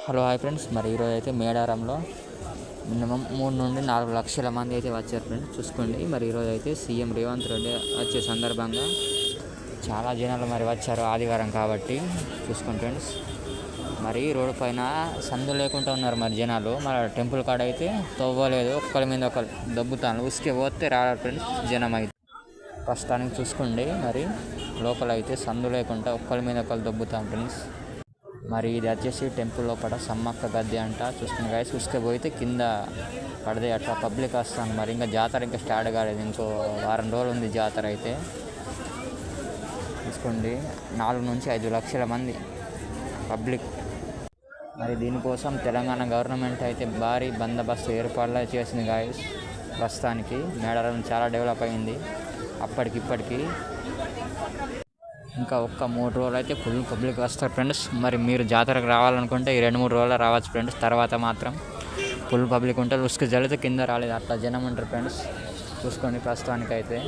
Hello hi friends, మరి ఈరోజు అయితే మేడారంలో మినిమం 3 నుండి 4 లక్షల మంది అయితే వచ్చారు ఫ్రెండ్స్. చూసుకోండి, మరి ఈరోజు అయితే సీఎం రేవంత్ రెడ్డి వచ్చే సందర్భంగా చాలా జనాలు మరి వచ్చారు, ఆదివారం కాబట్టి. చూసుకోండి ఫ్రెండ్స్, మరి రోడ్డు పైన సందు లేకుండా ఉన్నారు మరి జనాలు. మరి టెంపుల్ కాడ అయితే తవ్వలేదు, ఒకరి మీద ఒకరు దబ్బుతాను, ఉసుకే పోతే రాడు ఫ్రెండ్స్ జనం అయితే. ప్రస్తుతానికి చూసుకోండి, మరి లోపల అయితే సందు లేకుండా ఒకరి మీద ఒకరు దబ్బుతాం ఫ్రెండ్స్. మరి ఇది వచ్చేసి టెంపుల్ లోపల సమ్మక్క గద్దె అంట. చూసుకుని గాయస్, పోయితే కింద పడదే అట్లా పబ్లిక్ వస్తాను. మరి ఇంకా జాతర ఇంకా స్టార్ట్ కాలేదు, ఇంకో వారం రోజులు ఉంది జాతర అయితే. చూసుకోండి, 4 నుంచి 5 లక్షల మంది పబ్లిక్. మరి దీనికోసం తెలంగాణ గవర్నమెంట్ అయితే భారీ బందోబస్తు ఏర్పాట్లు చేసింది గాయస్. ప్రస్తుతానికి మేడారం చాలా డెవలప్ అయింది అప్పటికిప్పటికి. ఇంకా ఒక్క 3 రోజులు అయితే ఫుల్ పబ్లిక్ వస్తారు ఫ్రెండ్స్. మరి మీరు జాతరకు రావాలనుకుంటే ఈ 2-3 రోజులు రావచ్చు ఫ్రెండ్స్. తర్వాత మాత్రం ఫుల్ పబ్లిక్ ఉంటుంది, ఉసుకు జల్లితే కింద రాలేదు, అట్లా జనం ఉంటారు ఫ్రెండ్స్. చూసుకోండి ప్రస్తుతానికైతే.